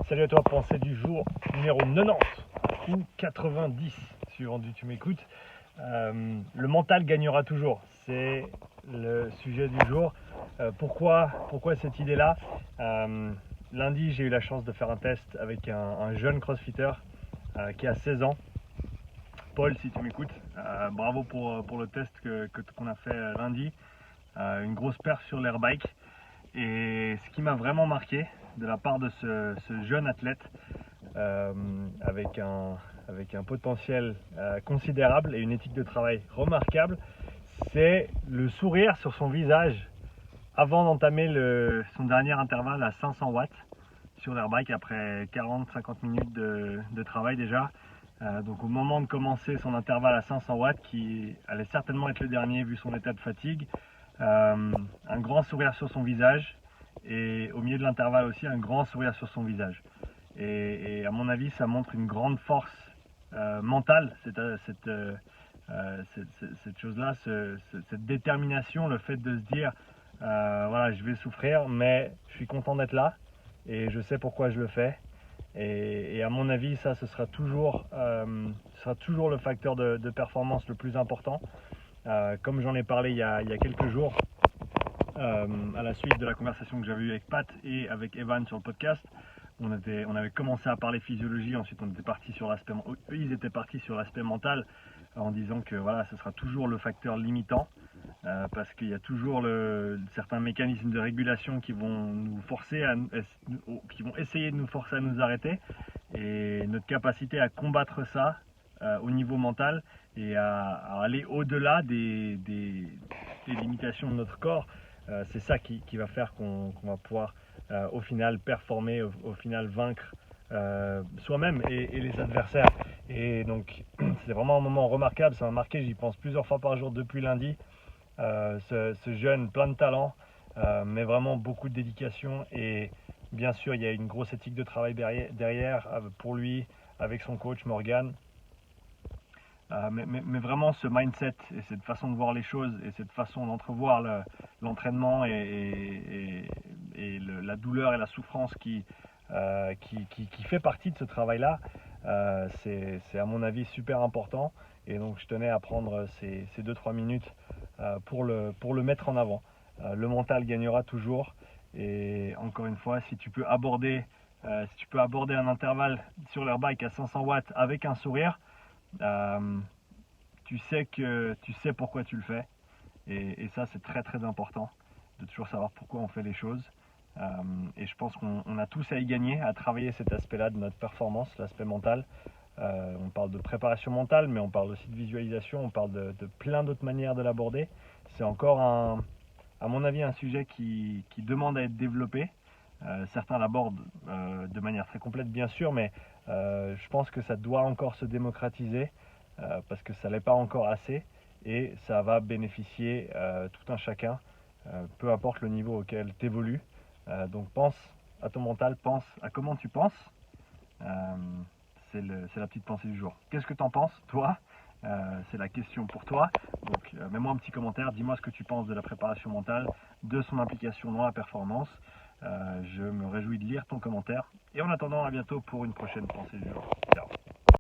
Salut à toi, pensée du jour numéro 90 ou 90, suivant d'où tu m'écoutes. Le mental gagnera toujours, c'est le sujet du jour. Pourquoi cette idée-là? Lundi, j'ai eu la chance de faire un test avec un jeune crossfitter qui a 16 ans. Paul, si tu m'écoutes, bravo pour le test qu'on a fait lundi. Une grosse perf sur l'air bike. Et ce qui m'a vraiment marqué de la part de ce jeune athlète avec un potentiel considérable et une éthique de travail remarquable, c'est le sourire sur son visage avant d'entamer son dernier intervalle à 500 watts sur l'airbike après 40-50 minutes de travail déjà. Donc au moment de commencer son intervalle à 500 watts, qui allait certainement être le dernier vu son état de fatigue, un grand sourire sur son visage, et au milieu de l'intervalle aussi un grand sourire sur son visage. Et à mon avis, ça montre une grande force mentale, cette chose-là, cette détermination, le fait de se dire voilà, je vais souffrir, mais je suis content d'être là et je sais pourquoi je le fais. Et à mon avis, ça, ce sera toujours le facteur de performance le plus important. Comme j'en ai parlé il y a quelques jours, à la suite de la conversation que j'avais eue avec Pat et avec Evan sur le podcast, on avait commencé à parler physiologie, ensuite on était parti sur l'aspect, ils étaient partis sur l'aspect mental en disant que voilà, ce sera toujours le facteur limitant parce qu'il y a toujours certains mécanismes de régulation qui vont nous forcer qui vont essayer de nous forcer à nous arrêter, et notre capacité à combattre ça au niveau mental et à aller au-delà des limitations de notre corps, c'est ça qui va faire qu'on va pouvoir au final performer, au final vaincre soi-même et les adversaires. Et donc c'est vraiment un moment remarquable, ça m'a marqué, j'y pense plusieurs fois par jour depuis lundi. Ce jeune plein de talent, mais vraiment beaucoup de dédication, et bien sûr il y a une grosse éthique de travail derrière pour lui avec son coach Morgan. Mais vraiment ce mindset et cette façon de voir les choses et cette façon d'entrevoir l'entraînement et la douleur et la souffrance qui fait partie de ce travail-là, c'est à mon avis super important. Et donc je tenais à prendre ces 2-3 minutes pour le mettre en avant. Le mental gagnera toujours, et encore une fois, si tu peux aborder un intervalle sur l'air bike à 500 watts avec un sourire, tu sais pourquoi tu le fais, et ça c'est très très important de toujours savoir pourquoi on fait les choses. Et je pense qu'on a tous à y gagner, à travailler cet aspect-là de notre performance, l'aspect mental. On parle de préparation mentale, mais on parle aussi de visualisation, on parle de plein d'autres manières de l'aborder. C'est encore à mon avis un sujet qui demande à être développé. Certains l'abordent de manière très complète bien sûr, mais je pense que ça doit encore se démocratiser parce que ça ne l'est pas encore assez, et ça va bénéficier tout un chacun, peu importe le niveau auquel tu évolues. Donc pense à ton mental, pense à comment tu penses. C'est la petite pensée du jour. Qu'est-ce que tu en penses, toi? C'est la question pour toi. Donc mets-moi un petit commentaire, dis-moi ce que tu penses de la préparation mentale, de son implication dans la performance. Je me réjouis de lire ton commentaire. Et en attendant, à bientôt pour une prochaine pensée du jour. Ciao.